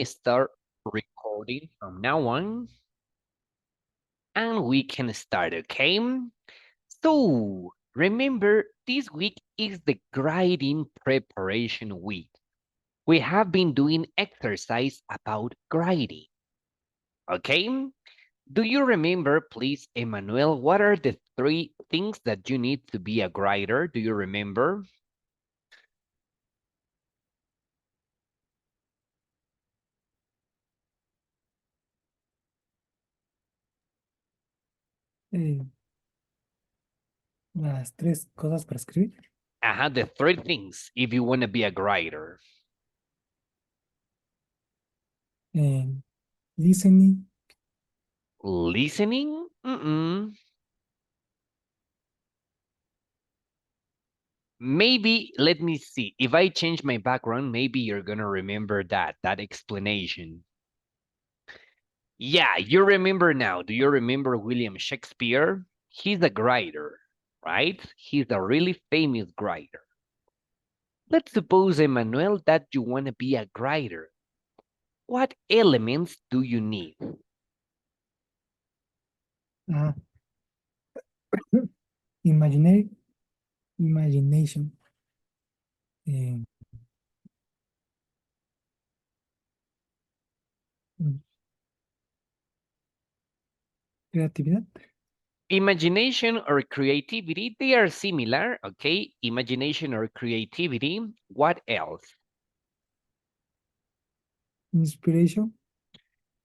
start recording from now on and we can start, okay? So, remember, this week is the grading preparation week. We have been doing exercise about grading, okay? Do you remember, please, Emmanuel, what are the 3 things that you need to be a grader? Do you remember? Eh, las 3 cosas para escribir. The 3 things if you want to be a grader. Listening, Listening? Maybe, let me see. If I change my background, maybe you're gonna remember that explanation. Yeah, you remember now. Do you remember William Shakespeare? He's a writer, right? He's a really famous writer. Let's suppose, Emmanuel, that you want to be a writer. What elements do you need? ah, imaginary, imagination, eh, mm, creatividad, Imagination or creativity, they are similar, okay? Imagination or creativity. What else? inspiration,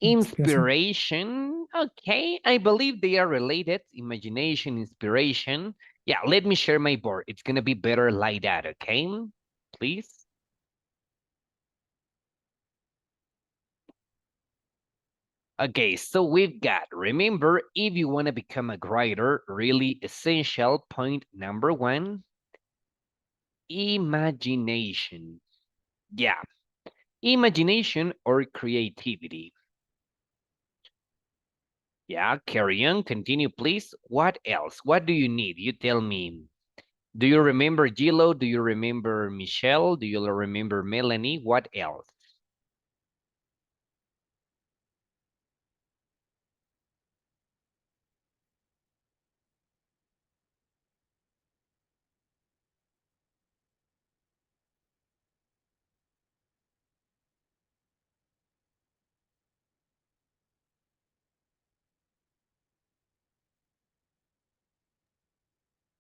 inspiración. Inspiration. Okay, I believe they are related. Imagination, inspiration. Yeah, let me share my board. It's gonna be better like that, okay? Please. Okay, so we've got, remember, if you want to become a writer, really essential point number 1, imagination. Yeah, imagination or creativity. Yeah, carry on, continue, please. What else? What do you need? You tell me. Do you remember Gilo? Do you remember Michelle? Do you remember Melanie? What else?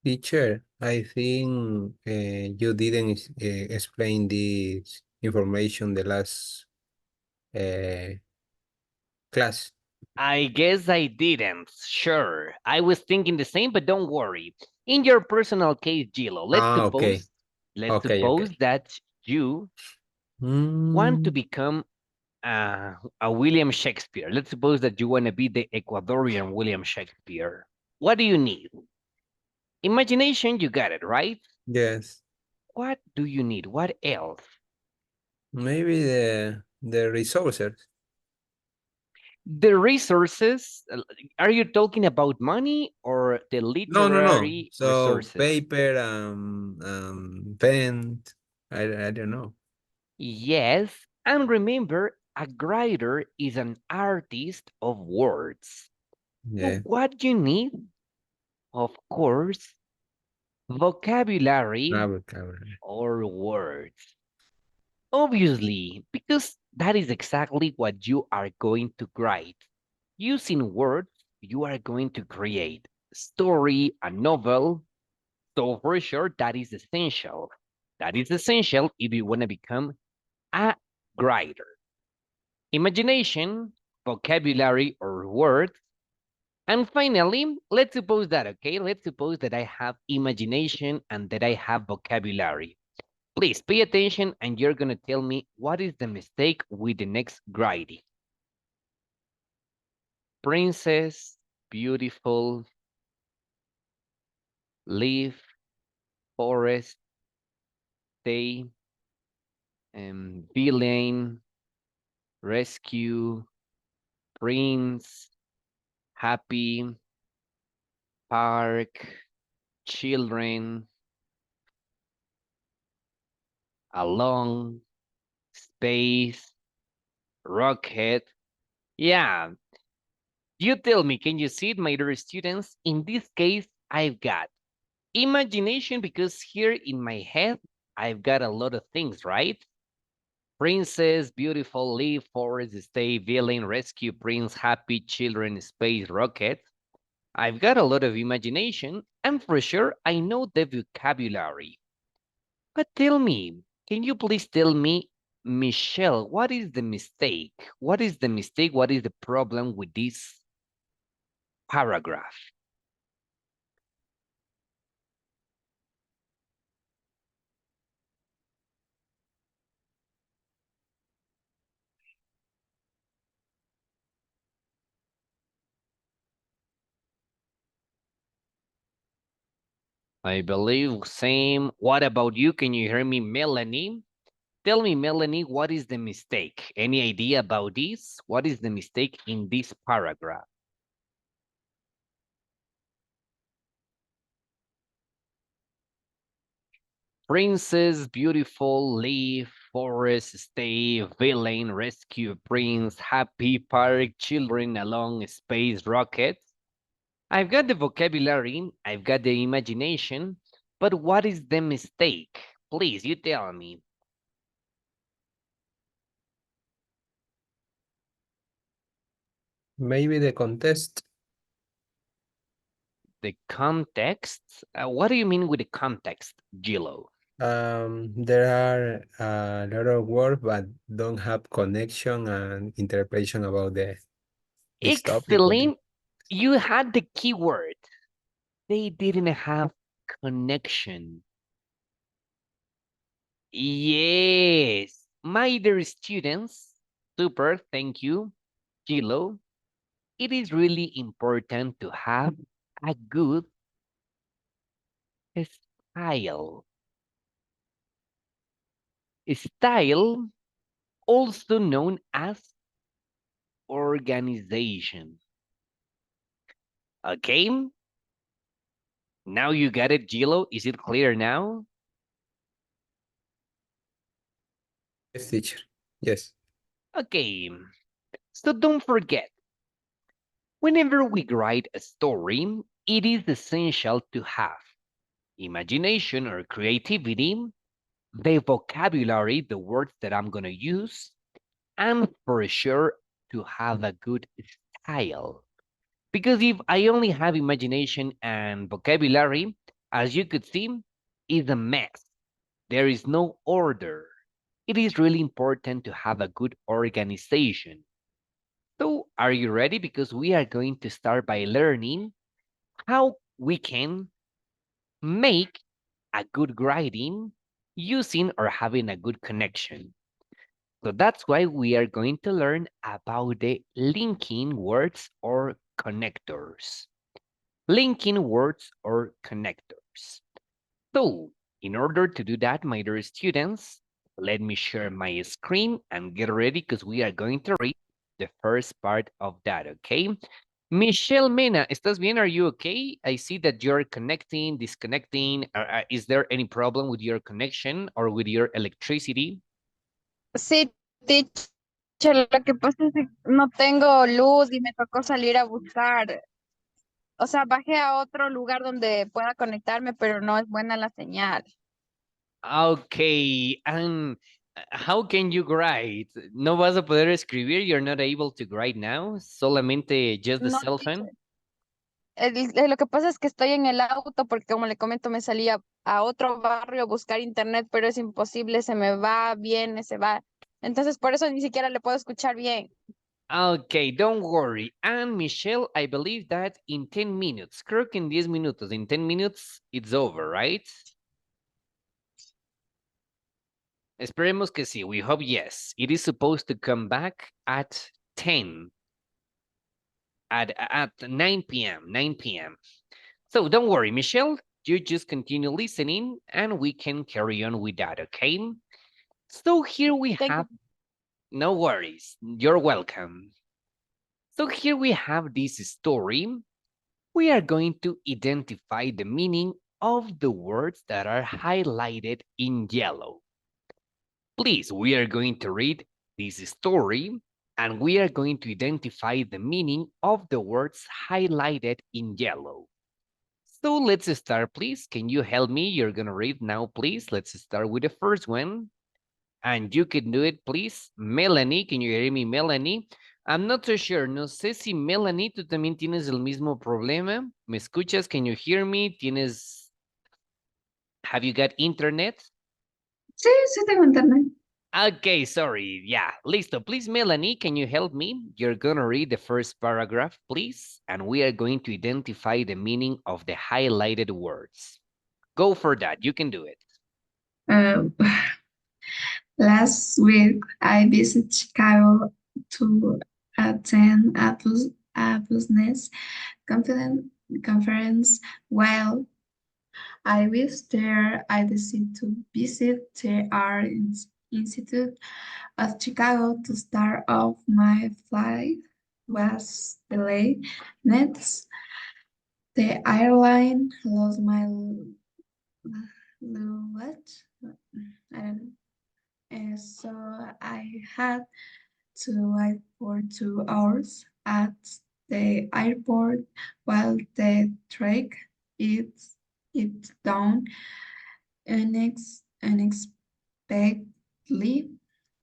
Teacher, I think you didn't explain this information the last class. I guess I didn't. Sure. I was thinking the same, but don't worry. In your personal case, Gilo, Okay. let's Okay, suppose okay. that you want to Mm, become a William Shakespeare. Let's suppose that you want to be the Ecuadorian William Shakespeare. What do you need? Imagination, you got it, right? yes. What do you need? What else? Maybe the resources. The resources, are you talking about money or the No, no, no. literary So resources? paper, pen. I don't know. Yes, and remember, a writer is an artist of words. So Yeah. what you need, of course, vocabulary Vocabulary. or words. Obviously, because that is exactly what you are going to write. Using words, you are going to create a story, a novel. So for sure, that is essential. That is essential if you want to become a writer. Imagination, vocabulary or words. And finally, let's suppose that, okay? Let's suppose that I have imagination and that I have vocabulary. Please pay attention and you're going to tell me what is the mistake with the next writing. Princess, beautiful, leaf, forest, stay, villain, rescue, prince, happy, park, children, along, space, rocket. Yeah. You tell me, can you see it, my dear students? In this case, I've got imagination because here in my head, I've got a lot of things, right? Princess, beautiful, leaf, forest, stay, villain, rescue, prince, happy, children, space, rocket. I've got a lot of imagination, and for sure, I know the vocabulary. But tell me, can you please tell me, Michelle, what is the mistake? What is the mistake? What is the problem with this paragraph? I believe same. What about you? Can you hear me, Melanie? Tell me, Melanie, what is the mistake? Any idea about this? What is the mistake in this paragraph? Princess, beautiful, leaf, forest, stay, villain, rescue, prince, happy, park, children, along, space, rocket. I've got the vocabulary, I've got the imagination, but what is the mistake? Please, you tell me. Maybe the context. The context? What do you mean with the context, Gilo? There are a lot of words, but don't have connection and interpretation about this topic. Excellent. You had the keyword. They didn't have connection. Yes, my dear students, super, thank you, Gilo. It is really important to have a good style. Style, also known as organization. Okay, now you got it, Gilo. Is it clear now? Yes, teacher. Yes. Okay, so don't forget, whenever we write a story, it is essential to have imagination or creativity, the vocabulary, the words that I'm going to use, and for sure to have a good style. Because if I only have imagination and vocabulary, as you could see, it's a mess. There is no order. It is really important to have a good organization. So, are you ready? Because we are going to start by learning how we can make a good writing using or having a good connection. So that's why we are going to learn about the linking words or connectors. Linking words or connectors. So in order to do that, my dear students, let me share my screen and get ready because we are going to read the first part of that, okay? Michelle Mena, ¿estás bien? Are you okay? I see that you're connecting, disconnecting. Is there any problem with your connection or with your electricity? Sí, teacher, lo que pasa es que no tengo luz y me tocó salir a buscar. O sea, bajé a otro lugar donde pueda conectarme, pero no es buena la señal. Okay, and how can you write? ¿No vas a poder escribir? You're not able to write now? Solamente just the No, cell teacher. phone? Lo que pasa es que estoy en el auto porque, como le comento, me salía a otro barrio a buscar internet, pero es imposible, se me va, viene, se va. Entonces, por eso ni siquiera le puedo escuchar bien. Okay, don't worry. And Michelle, I believe that in 10 minutes, creo que en 10 minutos, in 10 minutes, it's over, right? Esperemos que sí. We hope yes. It is supposed to come back at 10. At 9 p.m. 9 p.m. So don't worry, Michelle. You just continue listening and we can carry on with that, okay? So here we Thank have, no worries. You're welcome. So here we have this story. We are going to identify the meaning of the words that are highlighted in yellow. Please, we are going to read this story And we are going to identify the meaning of the words highlighted in yellow. So let's start, please. Can you help me? You're going to read now, please. Let's start with the first one. And you can do it, please. Melanie, can you hear me, Melanie? I'm not so sure. No sé si Melanie, tú también tienes el mismo problema. ¿Me escuchas? Can you hear me? Have you got internet? Sí, sí tengo internet. Okay, sorry. Yeah, listo. Please, Melanie, can you help me? You're going to read the first paragraph, please. And we are going to identify the meaning of the highlighted words. Go for that. You can do it. Uh, Last week, I visited Chicago to attend a business conference. While I was there, I decided to visit the Art Institute of Chicago to start off. My flight was delayed. Next, the airline lost my luggage. I don't know. And so I had to wait for 2 hours at the airport while the train is it down. Unexpectedly,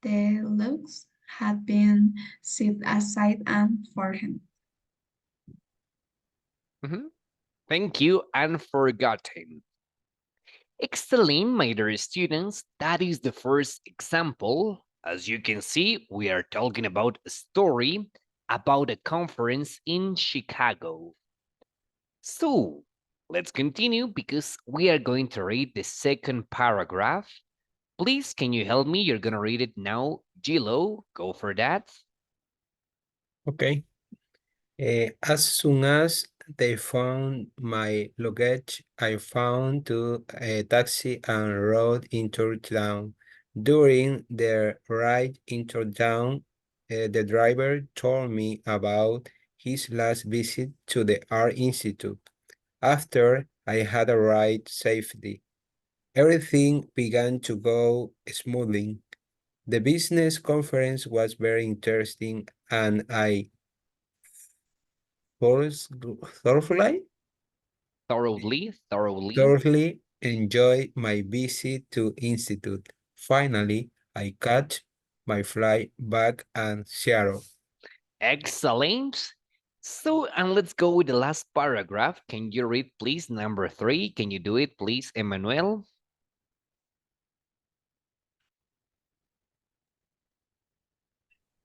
the luggage had been set aside and forgotten. Thank you, and forgotten. Excellent, my dear students. That is the first example. As you can see, we are talking about a story about a conference in Chicago. So let's continue because we are going to read the second paragraph. Please, can you help me? You're going to read it now. Gilo, go for that. Okay. As soon as they found my luggage, I found a taxi and rode into town. During the ride into town, the driver told me about his last visit to the Art Institute. After I had arrived safely, everything began to go smoothly. The business conference was very interesting, and I thoroughly Thoroughly. enjoyed my visit to Institute. Finally, I caught my flight back and Seattle. Excellent. So, and let's go with the last paragraph. Can you read, please, number 3? Can you do it, please, Emmanuel?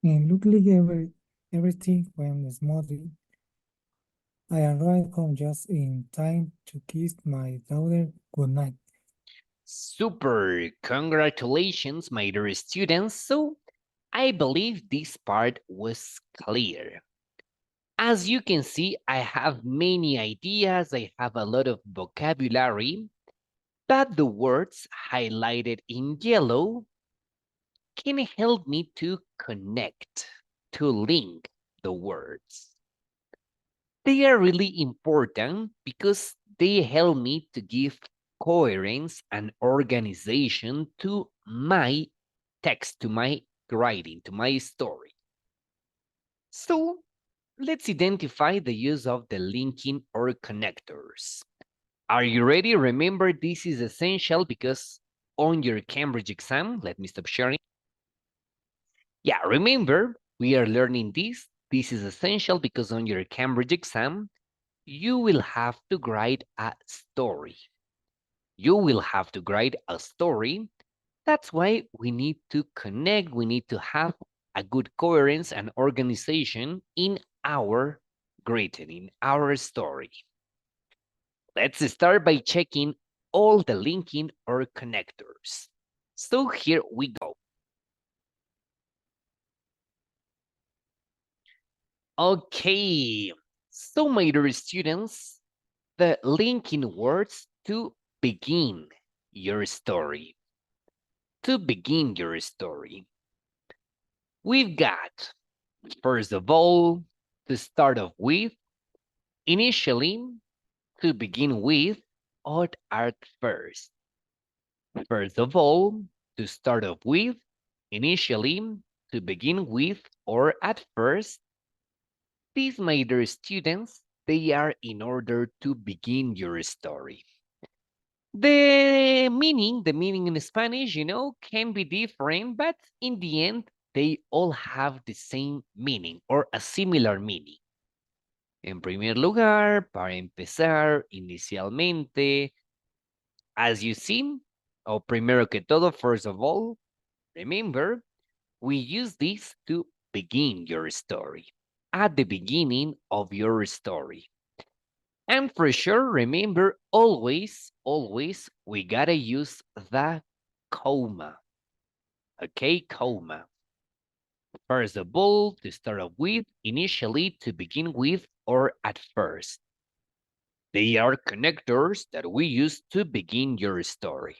And look like everything went smoothly. I arrived home just in time to kiss my daughter goodnight. Super. Congratulations, my dear students. So, I believe this part was clear. As you can see, I have many ideas. I have a lot of vocabulary, but the words highlighted in yellow can help me to connect, to link the words. They are really important because they help me to give coherence and organization to my text, to my writing, to my story. So let's identify the use of the linking or connectors. Are you ready? Remember, this is essential because on your Cambridge exam, let me stop sharing. Yeah, remember, we are learning this. This is essential because on your Cambridge exam, you will have to write a story. You will have to write a story. That's why we need to connect. We need to have a good coherence and organization in our written, in our story. Let's start by checking all the linking or connectors. So here we go. Okay, so my dear students, the linking words to begin your story. To begin your story, we've got, first of all, to start off with, initially, to begin with, or at first. First of all, to start off with, initially, to begin with, or at first. These, my dear students, they are in order to begin your story. The meaning in Spanish, can be different, but in the end, they all have the same meaning or a similar meaning. En primer lugar, para empezar, inicialmente, as you see, o primero que todo, first of all, remember, we use this to begin your story, at the beginning of your story. And for sure, remember, always, we gotta use the comma. Okay, comma. First of all, to start off with, initially, to begin with, or at first. They are connectors that we use to begin your story.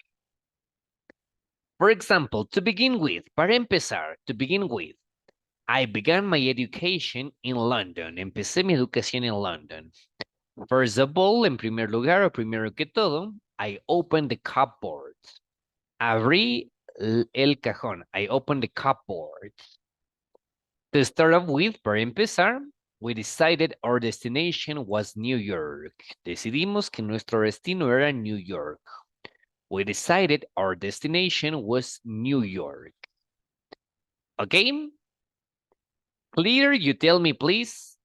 For example, to begin with, para empezar, to begin with, I began my education in London. Empecé mi educación en London. First of all, en primer lugar, o primero que todo, I opened the cupboard. Abrí el cajón. I opened the cupboard. To start off with, para empezar, we decided our destination was New York. Decidimos que nuestro destino era New York. We decided our destination was New York. Okay? Clear, you tell me, please.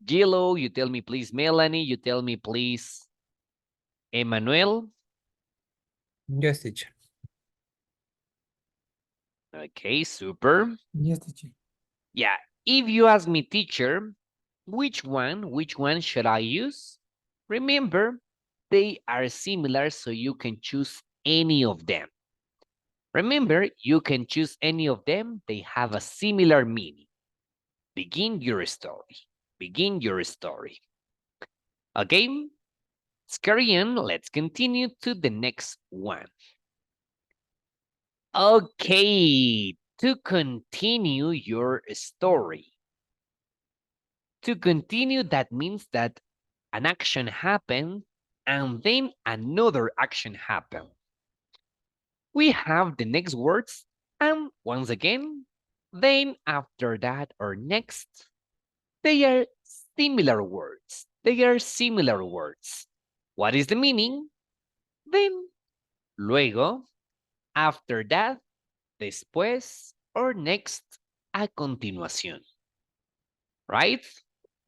Gillo, you tell me, please. Melanie, you tell me, please. Emmanuel. Yes, teacher. Okay, super. Yes, teacher. Yeah, if you ask me, teacher, which one should I use? Remember, they are similar, so you can choose any of them. Remember, you can choose any of them. They have a similar meaning. Begin your story. Begin your story. Okay, let's carry on. Let's continue to the next one. Okay, to continue your story. To continue, that means that an action happened and then another action happened. We have the next words and once again, then after that or next, they are similar words. They are similar words. What is the meaning? Then, luego, after that, después, or next, a continuación. Right?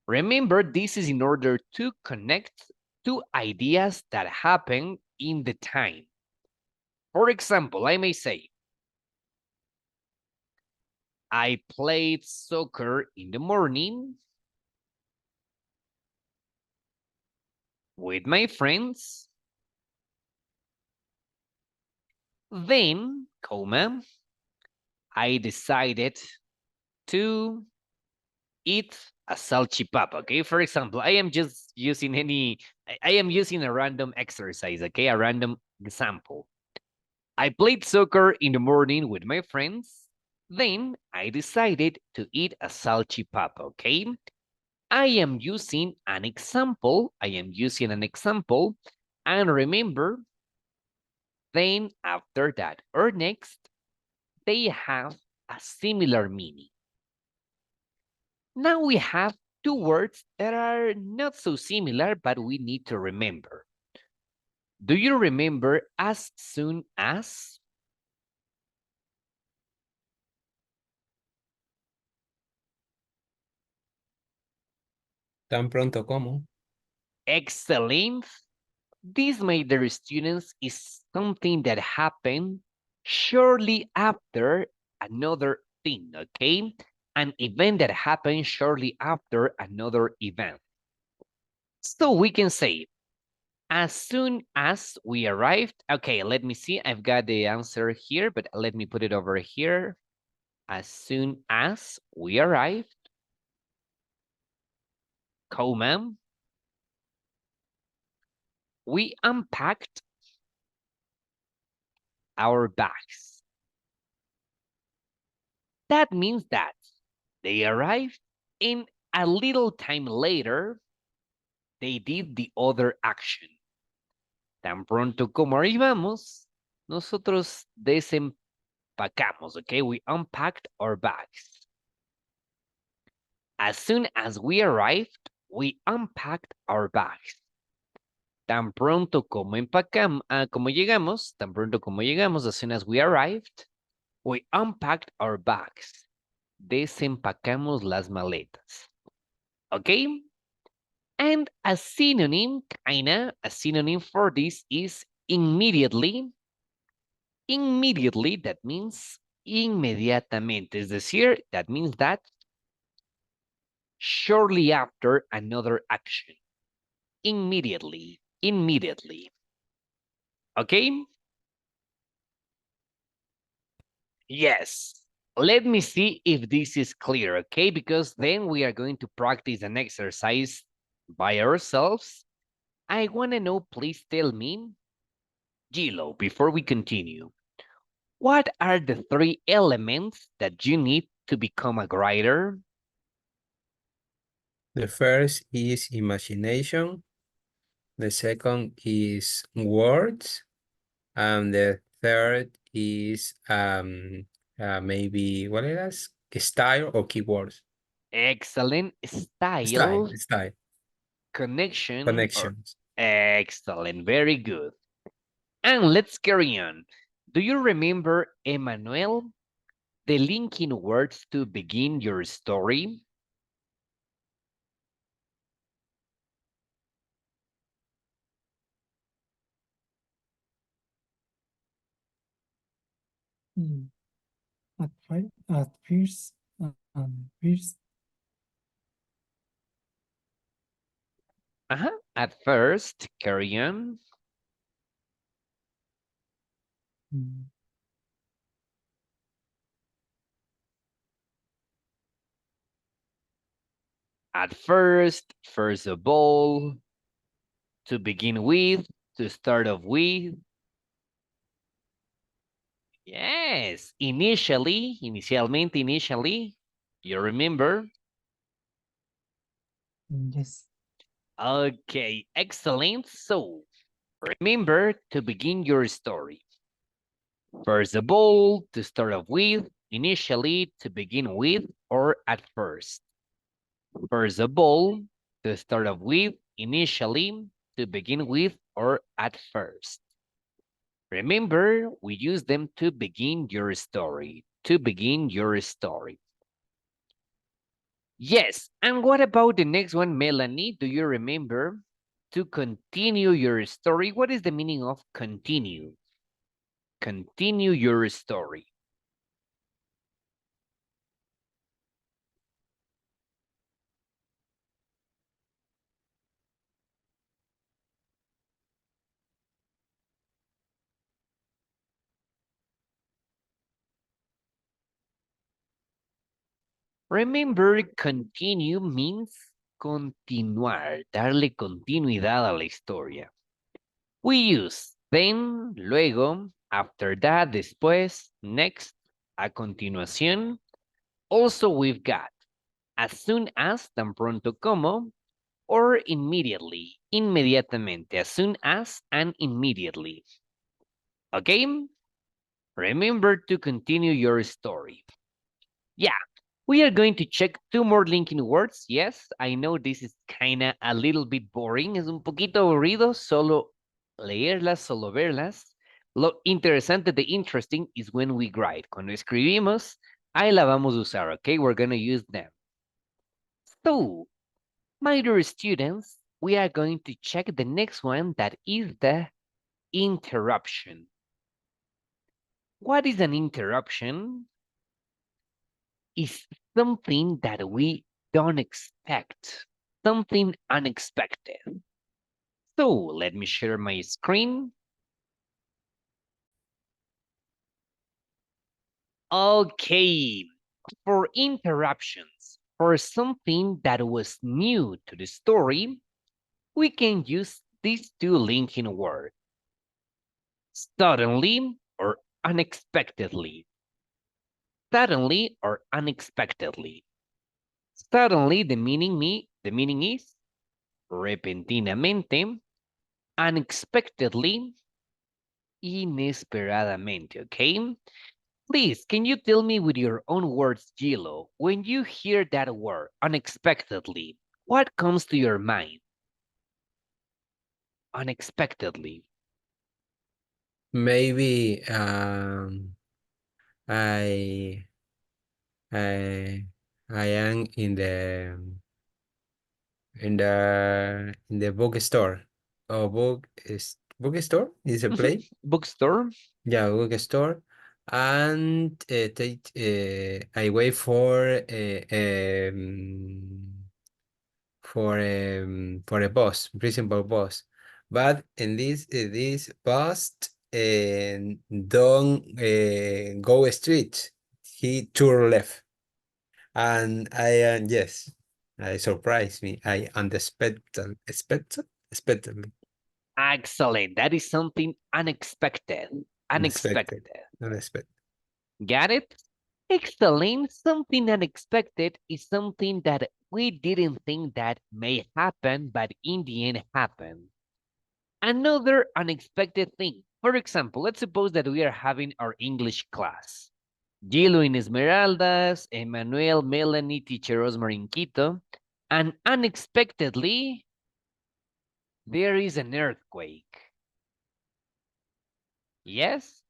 Remember, this is in order to connect two ideas that happen in the time. For example, I may say, I played soccer in the morning with my friends. Then, comma, I decided to eat a salchipapa, okay? For example, I am just using I am using a random exercise, okay? A random example. I played soccer in the morning with my friends. Then I decided to eat a salchipapa, okay? I am using an example. And remember, then after that or next, they have a similar meaning. Now we have two words that are not so similar, but we need to remember. Do you remember as soon as? Tan pronto como. Excellent. This, my dear students, is something that happened shortly after another thing, okay? An event that happened shortly after another event. So we can say, as soon as we arrived, okay, let me see. I've got the answer here, but let me put it over here. As soon as we arrived, comma, we unpacked our bags. That means that they arrived and a little time later, they did the other action. Tan pronto como arribamos, nosotros desempacamos, okay? We unpacked our bags. As soon as we arrived, we unpacked our bags. Tan pronto como como llegamos, tan pronto como llegamos, as soon as we arrived, we unpacked our bags. Desempacamos las maletas. Okay? And a synonym, a synonym for this is immediately. Immediately, that means inmediatamente. Es decir, that means that shortly after another action. Immediately, immediately. Okay? Yes. Let me see if this is clear, okay? Because then we are going to practice an exercise by ourselves. I want to know, please tell me, Gilo, before we continue, what are the 3 elements that you need to become a writer? The first is imagination. The second is words. And the third is maybe, what else? Style or keywords. Excellent. Style, Style. connection, or Connections. excellent. Very good. And let's carry on. Do you remember, Emmanuel, the linking words to begin your story? Mm. At first, first, At first, carry on. mm, At first of all, to begin with, to start off with. Yes, initially, you remember? yes. Okay, excellent. So, remember to begin your story. First of all, to start off with, initially, to begin with, or at first. First of all, to start off with, initially, to begin with, or at first. Remember, we use them to begin your story. To begin your story. Yes, and what about the next one, Melanie? Do you remember? To continue your story. What is the meaning of continue? Continue your story. Remember, continue means continuar, darle continuidad a la historia. We use then, luego, after that, después, next, a continuación. Also, we've got as soon as, tan pronto como, or immediately, inmediatamente, as soon as and immediately. Okay? Remember to continue your story. Yeah, we are going to check 2 more linking words. Yes, I know this is kinda a little bit boring. Es un poquito aburrido solo leerlas, solo verlas. Lo interesante de interesting is when we write. Cuando escribimos, ahí la vamos a usar, okay? We're gonna use them. So, my dear students, we are going to check the next one, that is the interruption. What is an interruption? Is something that we don't expect, something unexpected. So let me share my screen. Okay, for interruptions, for something that was new to the story, we can use these 2 linking words. Suddenly or unexpectedly. Suddenly or unexpectedly. Suddenly, the meaning is repentinamente, unexpectedly, inesperadamente, okay? Please, can you tell me with your own words, Gilo, when you hear that word, unexpectedly, what comes to your mind? Unexpectedly. Maybe I I I am in the bookstore. Oh, bookstore is a place. Bookstore. Yeah, bookstore, and I wait for a bus, principal bus. But in this bus don't go straight. He turn left, and yes, I surprised me. I expected me. Excellent. That is something unexpected. Unexpected. Unexpected. Got it? Excellent. Something unexpected is something that we didn't think that may happen, but in the end happened. Another unexpected thing. For example, let's suppose that we are having our English class. Gilo in Esmeraldas, Emmanuel, Melanie, teacher Osmar in Quito, and unexpectedly, there is an earthquake. Yes?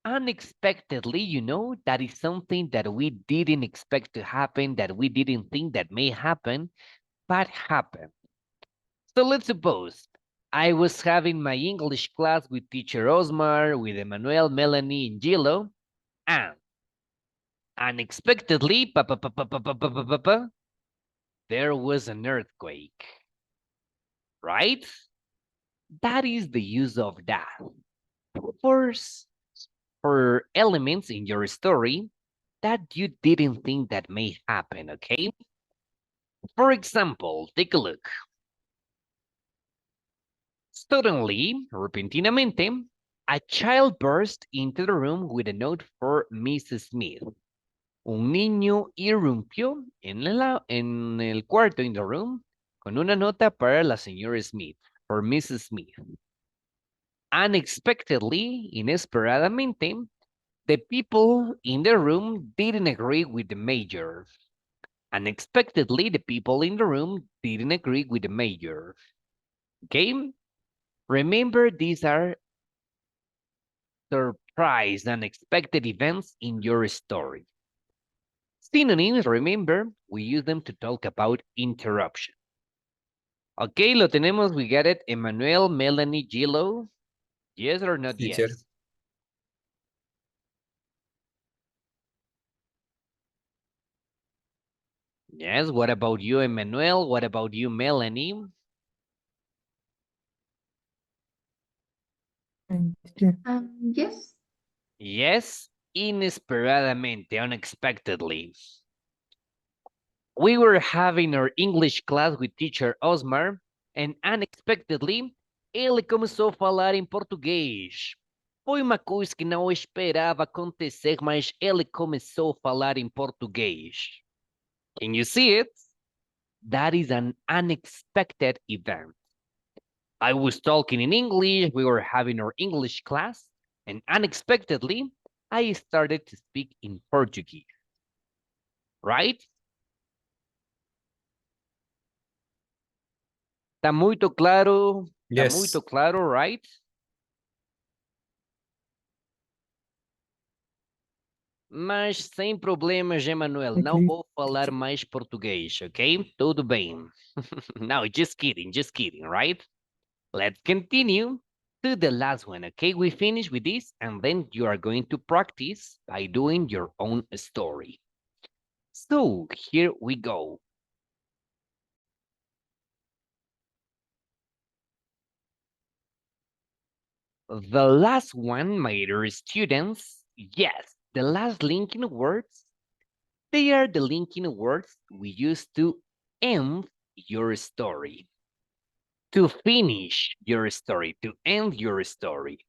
Unexpectedly, that is something that we didn't expect to happen, that we didn't think that may happen, but happened. So let's suppose I was having my English class with teacher Osmar, with Emmanuel, Melanie, and Gilo, and unexpectedly, there was an earthquake, right? That is the use of that. For elements in your story that you didn't think that may happen, okay? For example, take a look. Suddenly, repentinamente, a child burst into the room with a note for Mrs. Smith. Un niño irrumpió en el cuarto, in the room, con una nota para la señora Smith, for Mrs. Smith. Unexpectedly, inesperadamente, the people in the room didn't agree with the mayor. Unexpectedly, the people in the room didn't agree with the mayor. Okay? Remember, these are surprise, unexpected events in your story. Synonyms, remember, we use them to talk about interruption. Okay, lo tenemos, we get it. Emmanuel, Melanie, Gilo. Yes or not Teacher. yes? Yes, what about you, Emmanuel? What about you, Melanie? Yes. Yes, inesperadamente, unexpectedly. We were having our English class with teacher Osmar, and unexpectedly, ele começou a falar em português. Foi uma coisa que não esperava acontecer, mas ele começou a falar em português. Can you see it? That is an unexpected event. I was talking in English, we were having our English class, and unexpectedly, I started to speak in Portuguese. Right? Tá muito claro? Tá Yes. muito claro, right? Mas sem problemas, Emanuel. Não Okay. vou falar mais português, ok? Tudo bem. No, just kidding, right? Let's continue to the last one, okay? We finish with this, and then you are going to practice by doing your own story. So, here we go. The last one, my dear students, yes, the last linking words, they are the linking words we use to end your story, to finish your story, to end your story.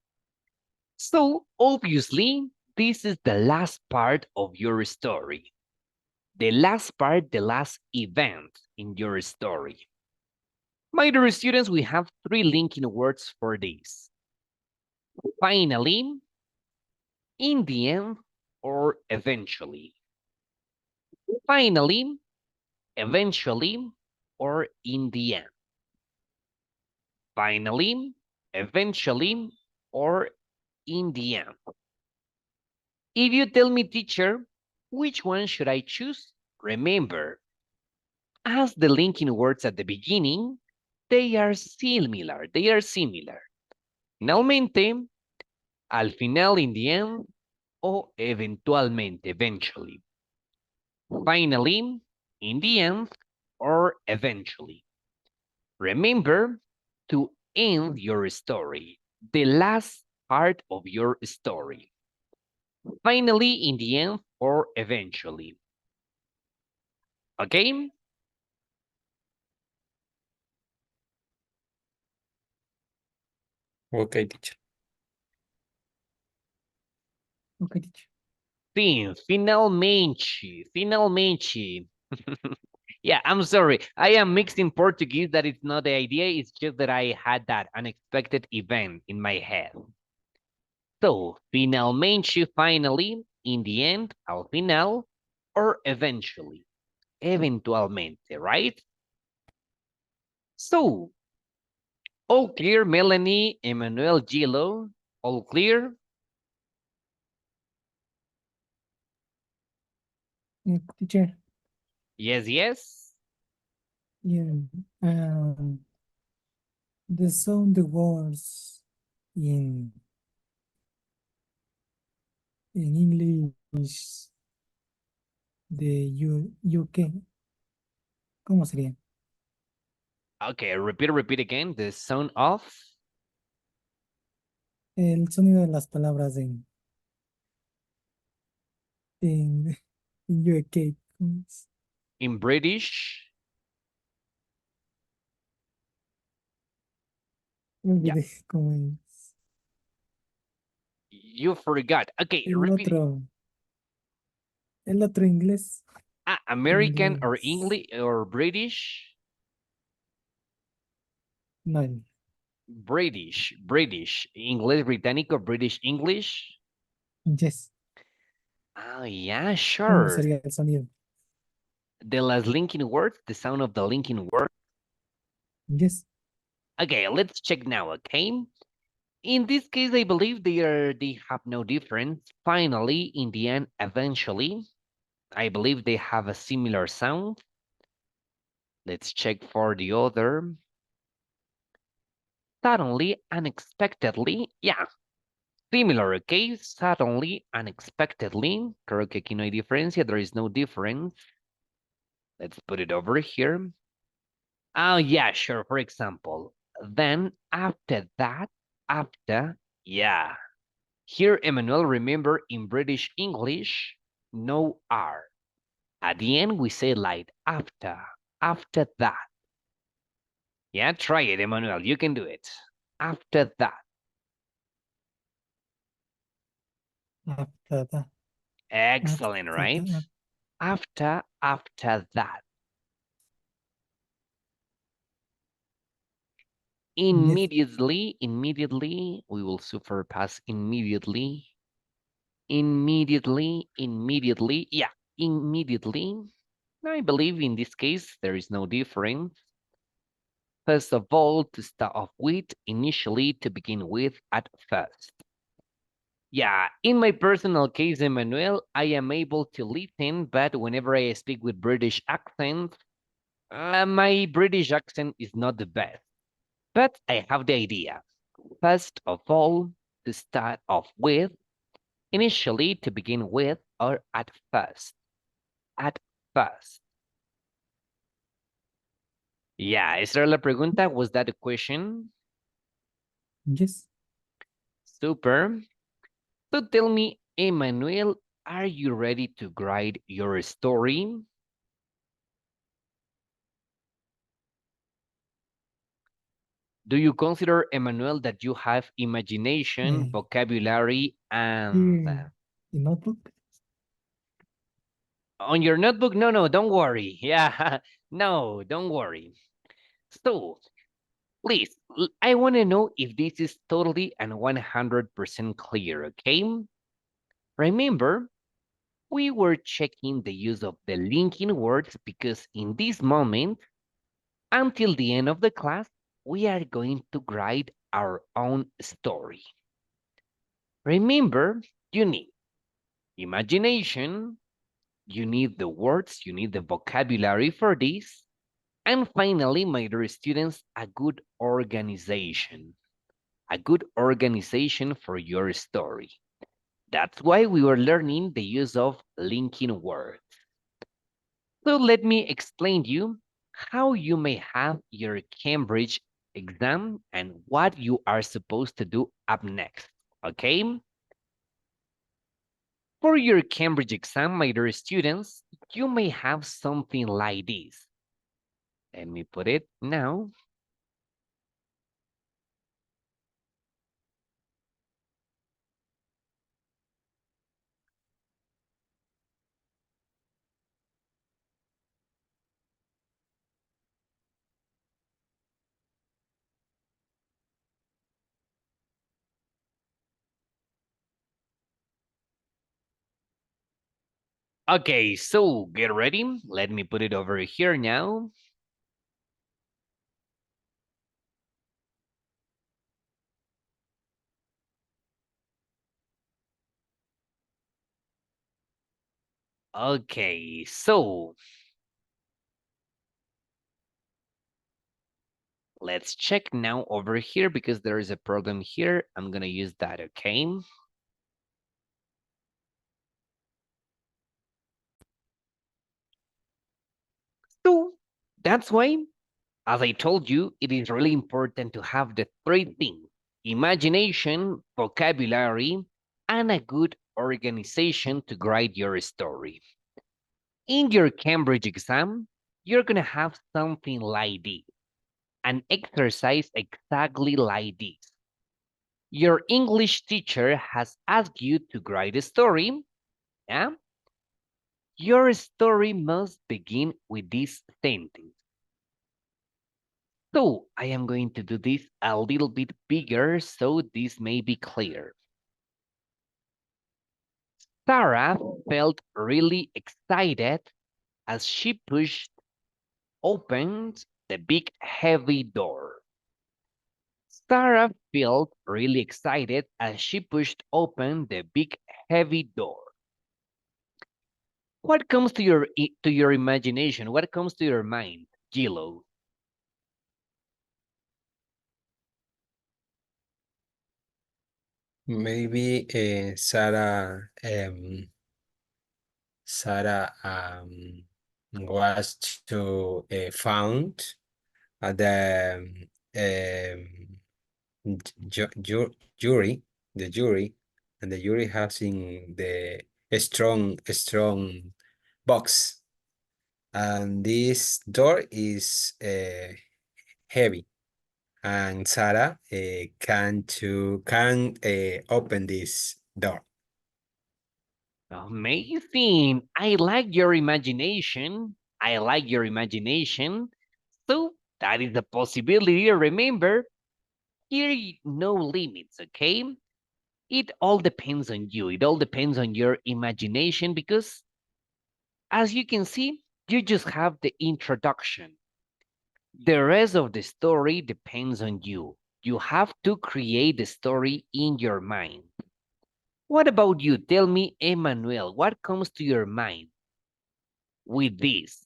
So, obviously, this is the last part of your story. The last part, the last event in your story. My dear students, we have 3 linking words for this. Finally, in the end, or eventually. Finally, eventually, or in the end. Finally, eventually, or in the end. If you tell me, teacher, which one should I choose? Remember, as the linking words at the beginning, they are similar. They are similar. Finalmente, al final, in the end, o eventualmente, eventually. Finally, in the end, or eventually. Remember to end your story, the last part of your story. Finally, in the end, or eventually. Okay? Okay, teacher. Okay, teacher. Fin, finalmente, finalmente. Yeah, I'm sorry. I am mixed in Portuguese. That is not the idea. It's just that I had that unexpected event in my head. So, finalmente, finally, in the end, al final, or eventually, eventualmente, right? So, all clear, Melanie, Emmanuel, Gilo, all clear? Teacher, Yes, yes. yeah, the sound the words in English, the UK, ¿cómo sería? Okay, repeat again. The sound of El sonido de las palabras en, en UK. ¿Cómo es? in British. Me Yeah. olvidé cómo es. You forgot. Okay, El repeat. otro inglés. American or Inglés. English or British? No, British, English británico, British English. yes. Oh, yeah, ¿Cómo sure. sería el sonido? The last linking word, the sound of the linking word. Yes. Okay, let's check now, okay? In this case, I believe they have no difference. Finally, in the end, eventually, I believe they have a similar sound. Let's check for the other. Suddenly, unexpectedly, yeah, similar, okay? Suddenly, unexpectedly. Creo que aquí no hay diferencia. There is no difference. Let's put it over here. Oh, yeah, sure. For example, then after that, yeah. Here, Emmanuel, remember in British English, no R. At the end, we say like after that. Yeah, try it, Emmanuel. You can do it. After that. After that. Excellent, After right? that. After that. Immediately, we will surpass immediately. Immediately, yeah, immediately. I believe in this case, there is no difference. First of all, to start off with, initially, to begin with, at first. Yeah, in my personal case, Emmanuel, I am able to listen, but whenever I speak with British accent, my British accent is not the best. But I have the idea. First of all, to start off with, initially, to begin with, or at first. At first. Yeah, esa era la pregunta. Was that a question? Yes. Super. So tell me, Emmanuel, are you ready to write your story? Do you consider, Emmanuel, that you have imagination, vocabulary, and... The notebook? On your notebook? No, don't worry. Yeah, no, don't worry. So, please, I want to know if this is totally and 100% clear, okay? Remember, we were checking the use of the linking words because in this moment, until the end of the class, we are going to write our own story. Remember, you need imagination, you need the words, you need the vocabulary for this, and finally, my dear students, a good organization. A good organization for your story. That's why we were learning the use of linking words. So let me explain to you how you may have your Cambridge exam and what you are supposed to do up next, okay? For your Cambridge exam, my dear students, you may have something like this. Let me put it now. Okay, so get ready. Let me put it over here now. Okay, so let's check now over here because there is a problem here. I'm gonna use that, okay? So that's why, as I told you, it is really important to have the three things: imagination, vocabulary, and a good organization to guide your story. In your Cambridge exam, you're gonna have something like this, an exercise exactly like this. Your English teacher has asked you to write a story, yeah? Your story must begin with this sentence. So I am going to do this a little bit bigger so this may be clear. Sarah felt really excited as she pushed open the big heavy door. Sarah felt really excited as she pushed open the big heavy door. What comes to your imagination? What comes to your mind, Gilo? Maybe Sarah was to found the jury, the jury, and the jury has in the strong box, and this door is heavy, and Sarah can open this door. Amazing. I like your imagination. I like your imagination. So that is a possibility. Remember, here no limits, okay? It all depends on you. It all depends on your imagination because as you can see, you just have the introduction. The rest of the story depends on you. You have to create the story in your mind. What about you? Tell me, Emmanuel, what comes to your mind with this?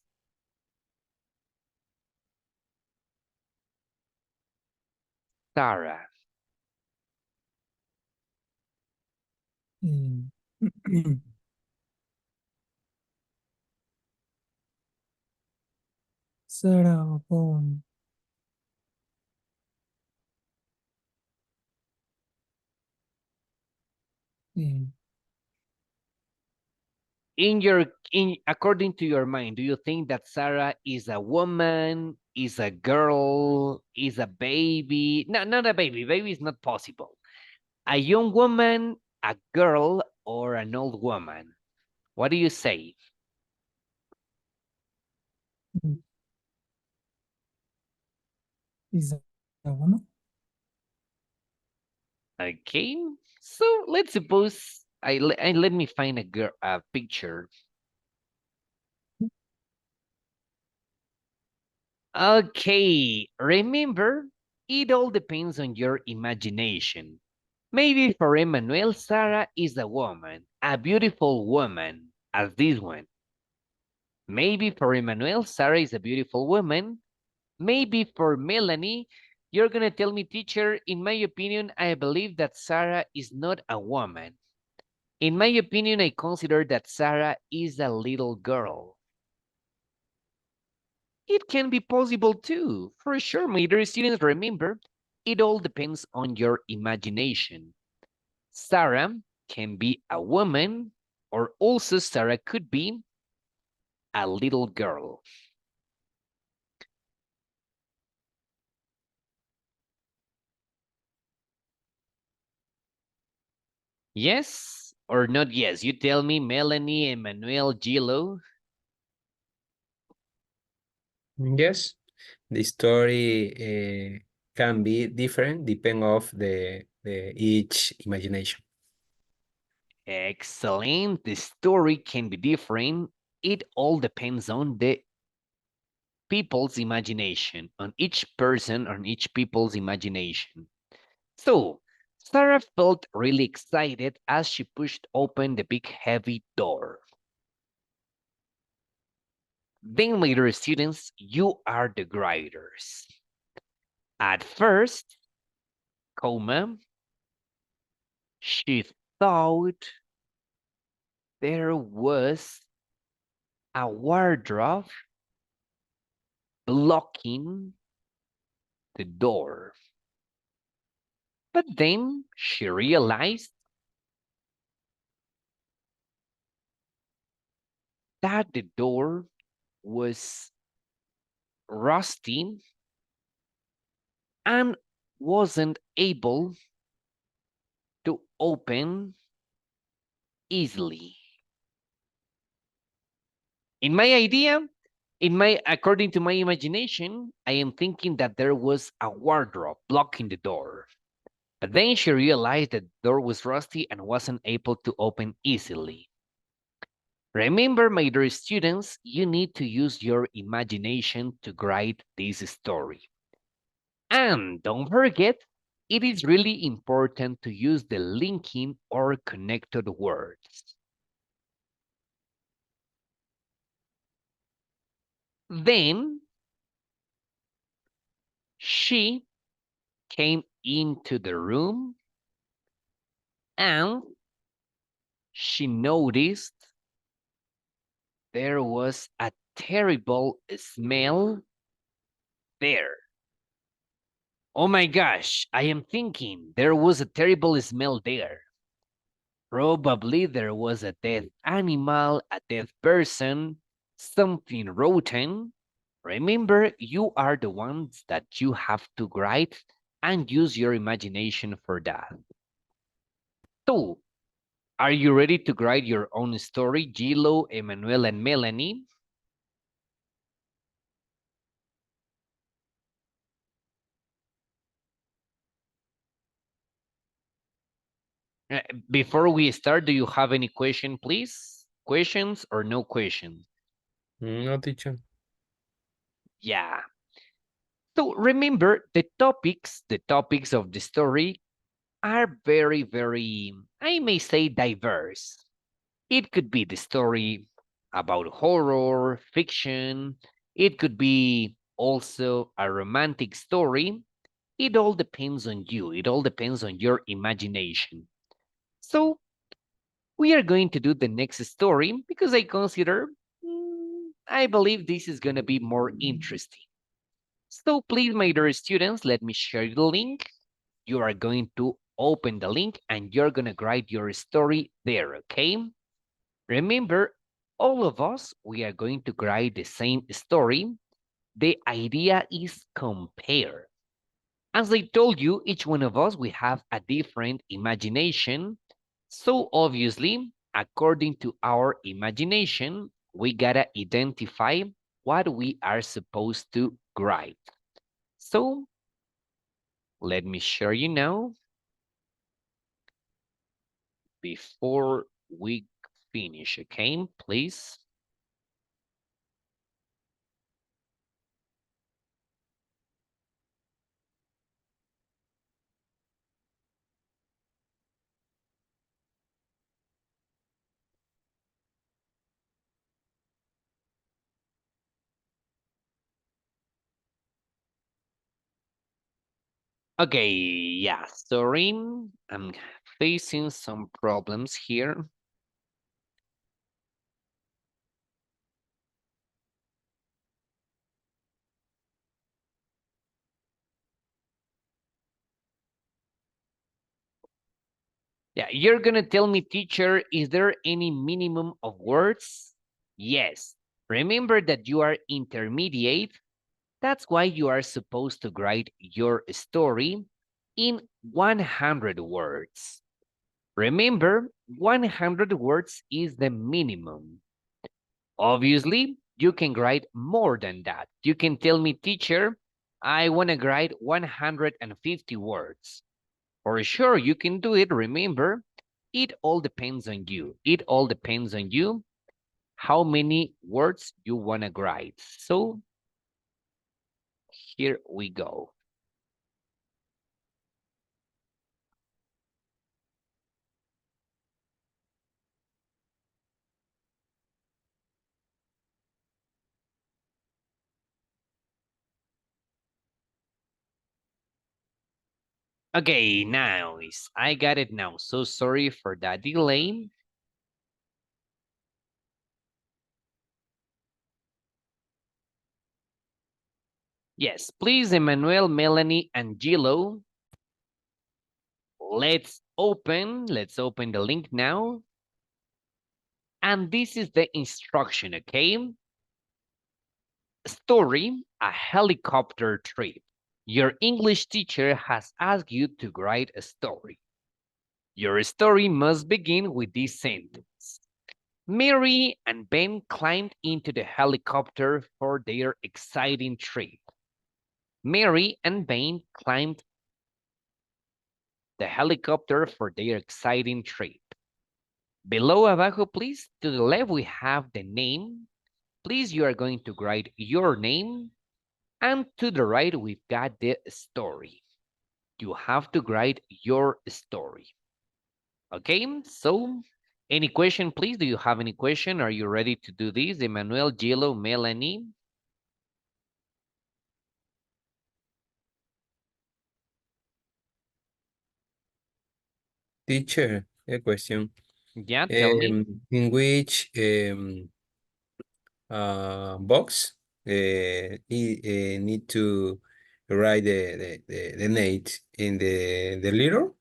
Sarah. Mm. Sarah Bond. Mm. According to your mind, do you think that Sarah is a woman, is a girl, is a baby? No, not a baby. Baby is not possible. A young woman, a girl, or an old woman? What do you say? Mm. Is a woman? Okay, so let's suppose let me find a picture. Okay, remember, it all depends on your imagination. Maybe for Emmanuel, Sarah is a woman, a beautiful woman, as this one. Maybe for Emmanuel, Sarah is a beautiful woman. Maybe for Melanie, you're going to tell me, teacher, in my opinion, I believe that Sarah is not a woman. In my opinion, I consider that Sarah is a little girl. It can be possible too, for sure, my dear students. Remember, it all depends on your imagination. Sarah can be a woman, or also Sarah could be a little girl. Yes or not yes? You tell me, Melanie, Emmanuel, Gilo. Yes, the story can be different depending of the each imagination. Excellent. The story can be different. It all depends on the people's imagination, on each person, on each people's imagination. So, Sarah felt really excited as she pushed open the big heavy door. Then later, students, you are the graders. At first, she thought there was a wardrobe blocking the door. But then she realized that the door was rusty and wasn't able to open easily. In my idea, according to my imagination, I am thinking that there was a wardrobe blocking the door. But then she realized that the door was rusty and wasn't able to open easily. Remember, my dear students, you need to use your imagination to write this story. And don't forget, it is really important to use the linking or connected words. Then she came into the room and she noticed there was a terrible smell there. Oh my gosh, I am thinking there was a terrible smell there. Probably there was a dead animal, a dead person, something rotten. Remember, you are the ones that you have to write and use your imagination for that. So, are you ready to write your own story, Gilo, Emmanuel, and Melanie? Before we start, do you have any question, please? Questions or no questions? No, teacher. Yeah. So remember, the topics of the story are very, very, I may say, diverse. It could be the story about horror, fiction. It could be also a romantic story. It all depends on you. It all depends on your imagination. So we are going to do the next story because I consider, I believe this is going to be more interesting. So please, my dear students, let me share the link. You are going to open the link and you're going to write your story there, okay? Remember, all of us, we are going to write the same story. The idea is compare. As I told you, each one of us, we have a different imagination. So obviously, according to our imagination, we gotta identify what we are supposed to write. So let me show you now. before we finish, okay? Please. Okay, yeah, sorry. I'm facing some problems here. Yeah, you're gonna tell me, teacher, is there any minimum of words? Yes. Remember that you are intermediate. That's why you are supposed to write your story in 100 words. Remember, 100 words is the minimum. Obviously, you can write more than that. You can tell me, teacher, I want to write 150 words. For sure, you can do it. Remember, it all depends on you. It all depends on you how many words you want to write. So here we go. Okay, nice. I got it now. So sorry for that delay. Yes, please, Emmanuel, Melanie, and Gilo. Let's open the link now. And this is the instruction, okay? Story, a helicopter trip. Your English teacher has asked you to write a story. Your story must begin with this sentence. Mary and Ben climbed into the helicopter for their exciting trip. Mary and Ben climbed the helicopter for their exciting trip. Below, abajo, please, to the left, we have the name. Please, you are going to write your name. And to the right, we've got the story. You have to write your story. Okay, so any question, please? Do you have any question? Are you ready to do this? Emmanuel, Gilo, Melanie? Teacher, a question. Yeah, tell me. In which box need to write the Nate in the little?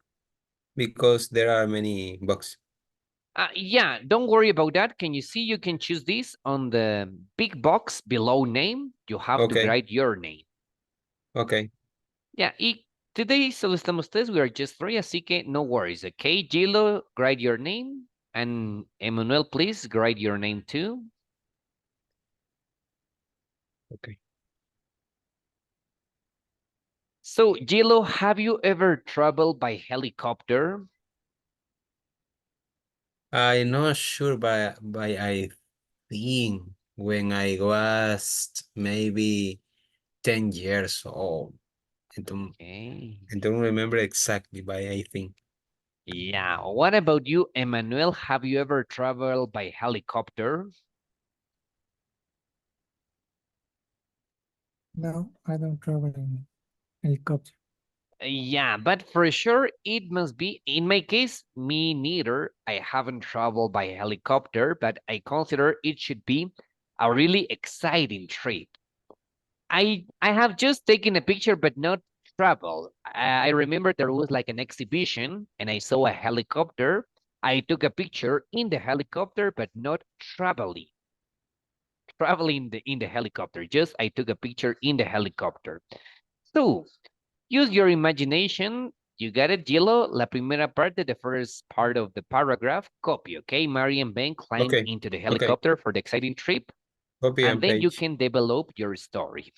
Because there are many boxes. Yeah, don't worry about that. Can you see you can choose this on the big box below name? You have to Okay. write your name. Okay. Yeah, y today solo estamos tres. We are just three, así que no worries, okay? Gilo, write your name. And Emmanuel, please write your name too. Okay. So, Gilo, have you ever traveled by helicopter? I'm not sure, but I think when I was maybe 10 years old. Okay. I don't remember exactly, but I think. Yeah. What about you, Emmanuel? Have you ever traveled by helicopter? No, I don't travel in helicopter. Yeah, but for sure it must be. In my case, me neither. I haven't traveled by helicopter, but I consider it should be a really exciting trip. I have just taken a picture, but not travel. I remember there was like an exhibition, and I saw a helicopter. I took a picture in the helicopter, but not traveling. Traveling in the helicopter. Just I took a picture in the helicopter. So use your imagination. You got it, Gilo? La primera parte, the first part of the paragraph, copy, okay? Mary and Ben climbed Okay. into the Okay. helicopter for the exciting trip, Copy and and then you paste. can develop your story.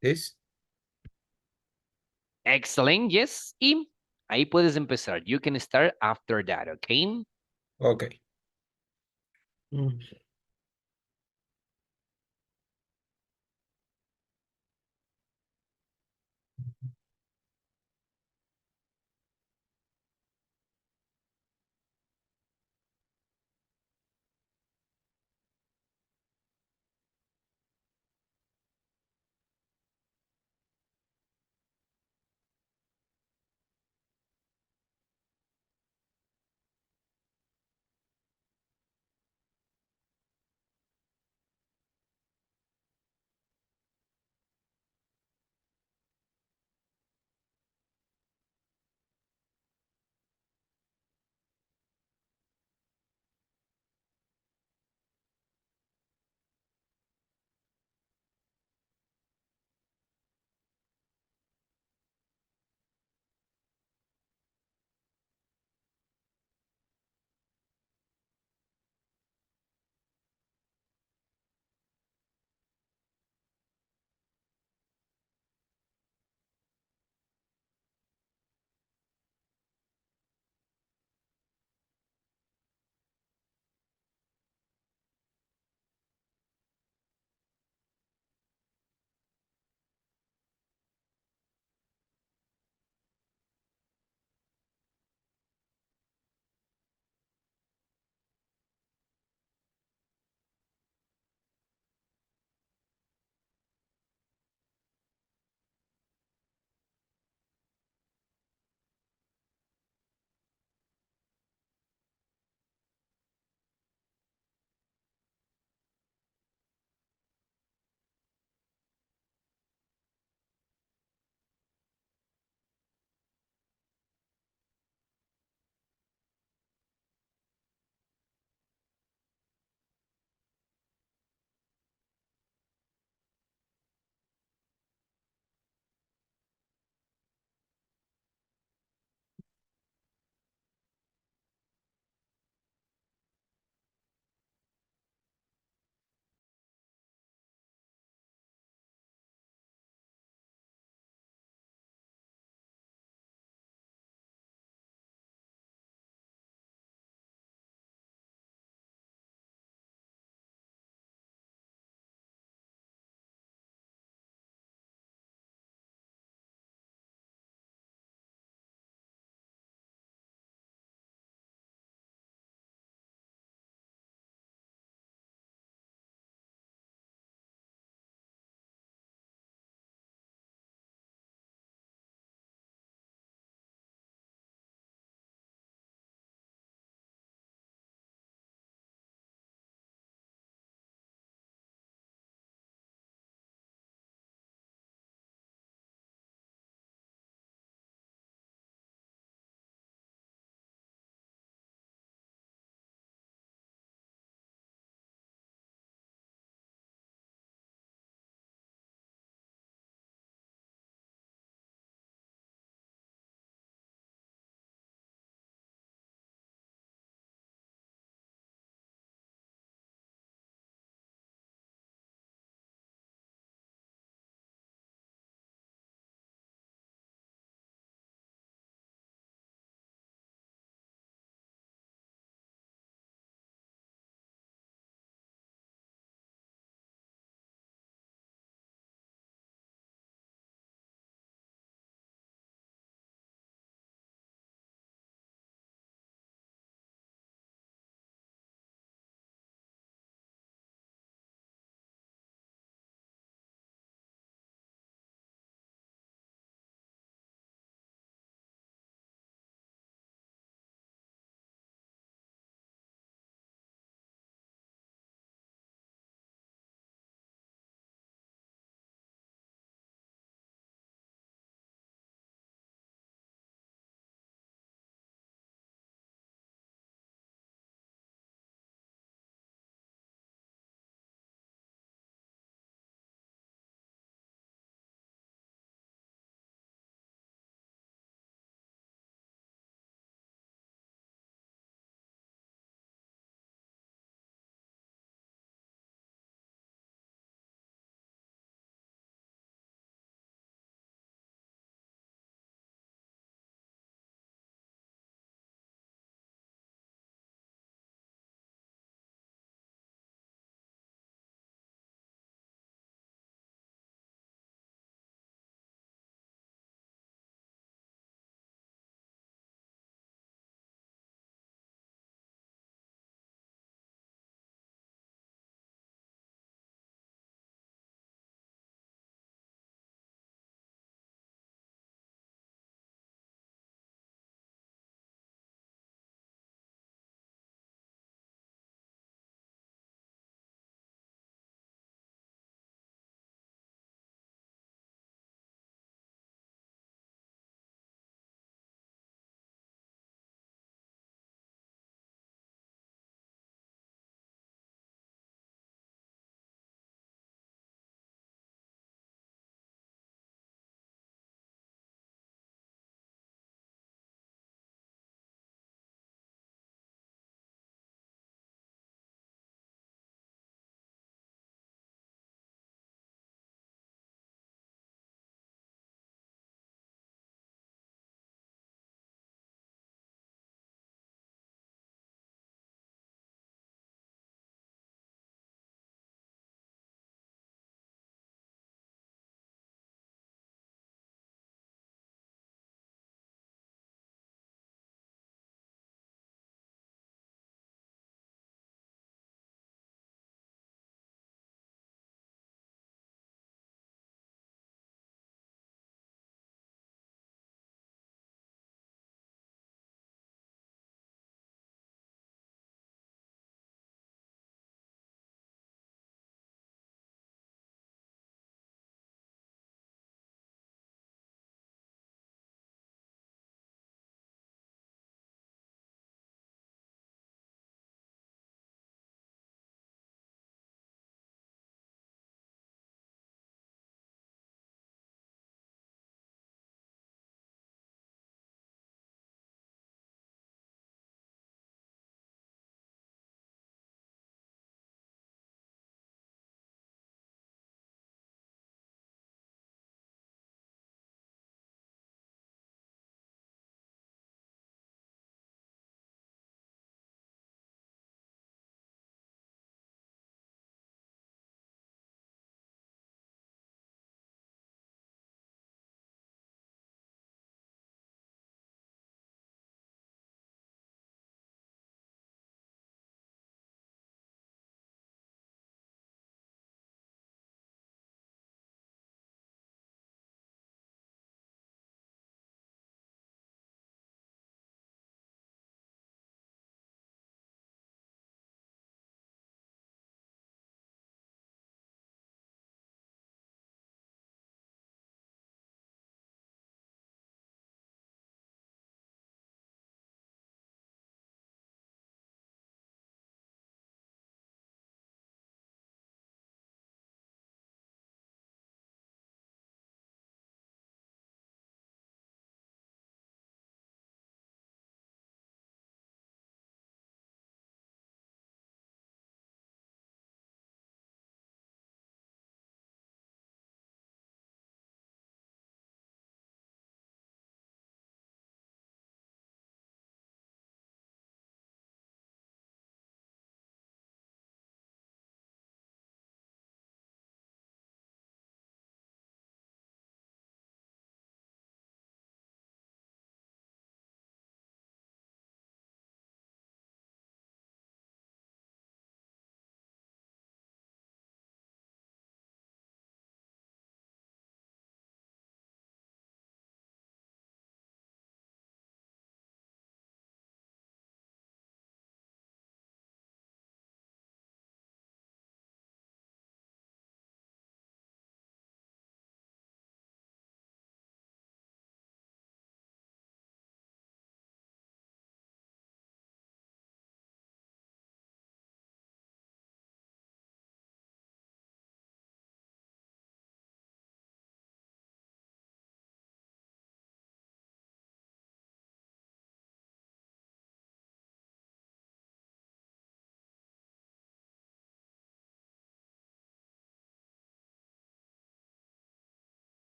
This? Excellent, yes. Y ahí puedes empezar. You can start after that, okay? Okay. Mm.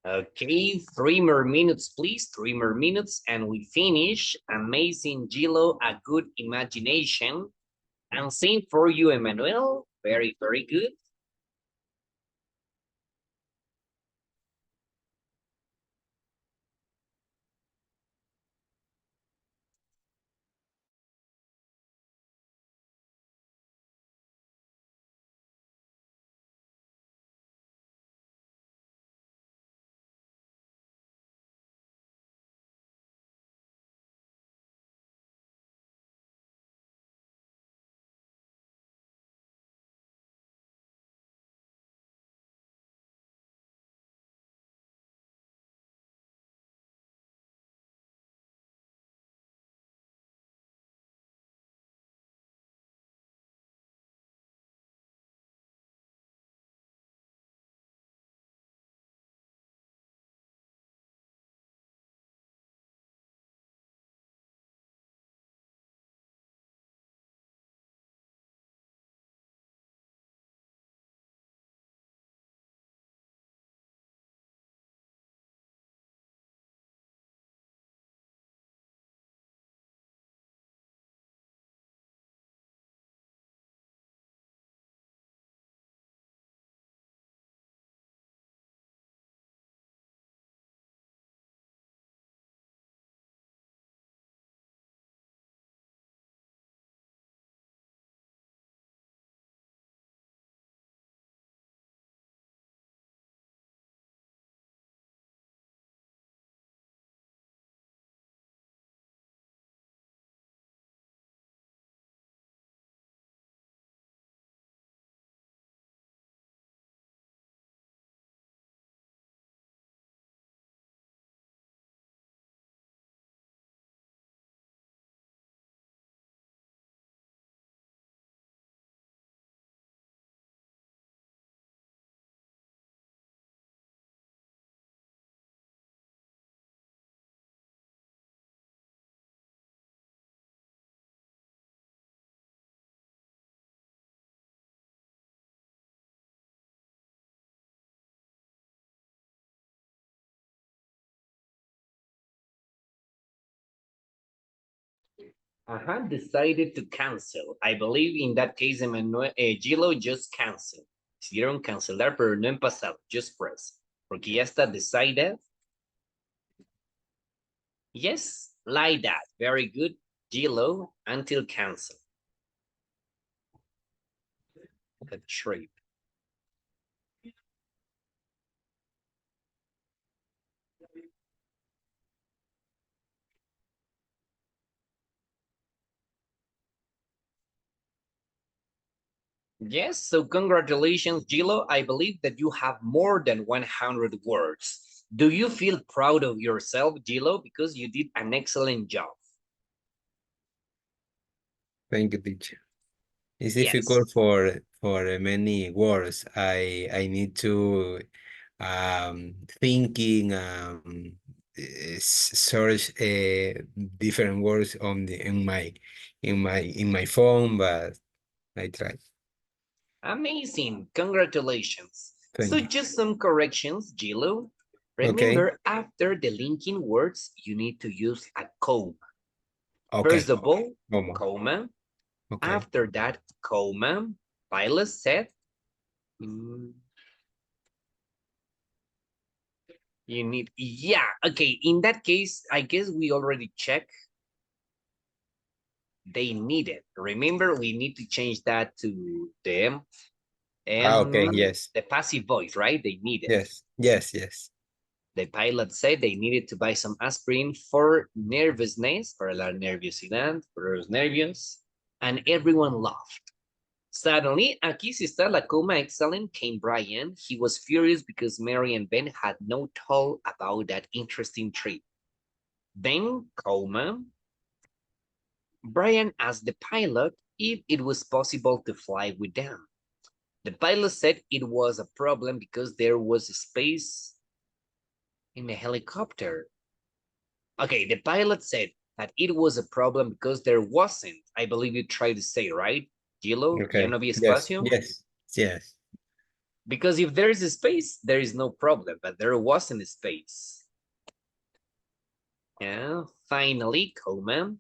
Okay, 3 more minutes, please. 3 more minutes, and we finish. Amazing, Gilo, a good imagination. And same for you, Emmanuel. Very, very good. Decided to cancel. I believe in that case, Emmanuel, Gilo just cancel. Decidieron cancelar, pero no en pasado. Just press. Porque ya está decided. Yes, like that. Very good. Gilo until cancel. A trip. Yes, so congratulations, Gilo. I believe that you have more than 100 words. Do you feel proud of yourself, Gilo, because you did an excellent job? Thank you, teacher. It's Yes. difficult for many words. I need to thinking search different words on the in my phone, but I try. Amazing. Congratulations. Thank So you. just some corrections, Gilo. Remember, after the linking words, you need to use a comma. Okay. First of all, Comma. comma. Okay. After that, comma. Pilot said, you need, yeah, okay. In that case, I guess we already checked. They need it. Remember, we need to change that to them. Okay, yes. The passive voice, right? They need it. Yes. The pilot said they needed to buy some aspirin for nervousness, para la nerviosidad, for los nervios, and everyone laughed. Suddenly, aquí sí está la coma excellent, came Brian. He was furious because Mary and Ben had no told about that interesting trip. Then, coma, Brian asked the pilot if it was possible to fly with them. The pilot said it was a problem because there was space in the helicopter. Okay, the pilot said that it was a problem because there wasn't. I believe you tried to say, right, Gilo? Okay. Ya no había espacio. Yes. Because if there is a space, there is no problem, but there wasn't a space. Yeah, finally, comma.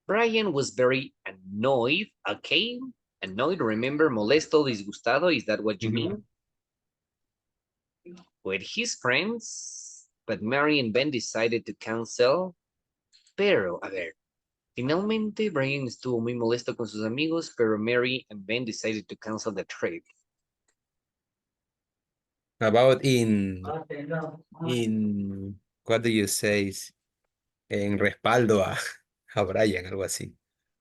Brian was very annoyed, okay? Annoyed, remember, molesto, disgustado, is that what you mean? With his friends, but Mary and Ben decided to cancel. Pero, a ver, finalmente Brian estuvo muy molesto con sus amigos, pero Mary and Ben decided to cancel the trip. About in what do you say? En respaldo a Brian, algo así.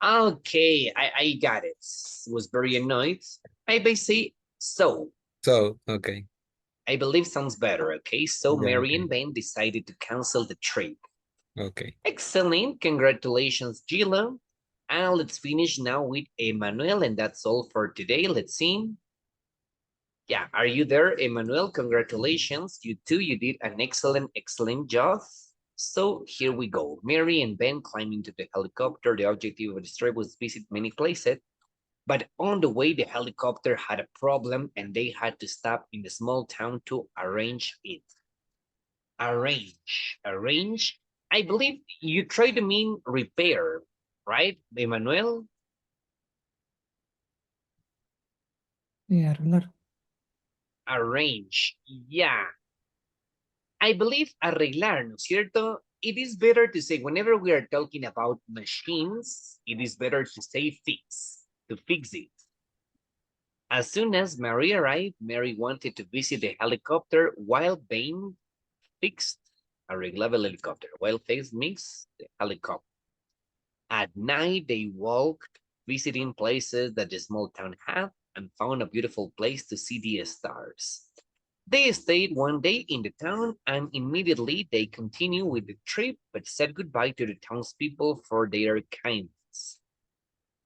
Okay, I got it. Was very annoyed. I basically so. So, okay. I believe sounds better, okay? So Yeah, Mary okay. and Ben decided to cancel the trip. Okay. Excellent. Congratulations, Gila. And let's finish now with Emmanuel, and that's all for today. Let's see. Yeah, are you there, Emmanuel? Congratulations. You too, you did an excellent job. So here we go. Mary and Ben climbed into the helicopter. The objective of the trip was to visit many places. But on the way, the helicopter had a problem and they had to stop in the small town to arrange it. Arrange. I believe you try to mean repair, right, Emmanuel? Arreglar. Arrange, yeah. I believe arreglar, ¿no es cierto? It is better to say, whenever we are talking about machines, it is better to say fix, to fix it. As soon as Mary arrived, Mary wanted to visit the helicopter while Ben fixed arreglaba el helicopter, while Faith mixed the helicopter. At night, they walked, visiting places that the small town had, and found a beautiful place to see the stars. They stayed one day in the town and immediately they continued with the trip, but said goodbye to the townspeople for their kindness.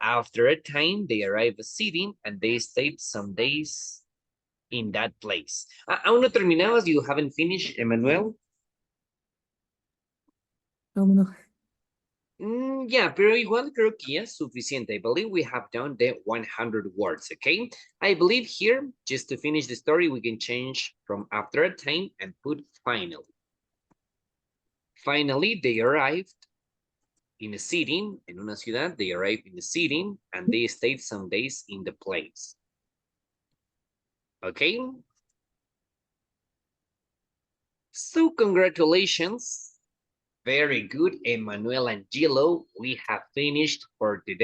After a time, they arrived at a city and they stayed some days in that place. ¿Aún no terminabas? You haven't finished, Emmanuel? Vámonos. Yeah, pero igual creo que ya es suficiente. I believe we have done the 100 words, okay? I believe here, just to finish the story, we can change from after a time and put finally. Finally, they arrived in a city, en una ciudad, they arrived in a city, and they stayed some days in the place. Okay? So, congratulations. Very good, Emmanuel and Gilo. We have finished for today.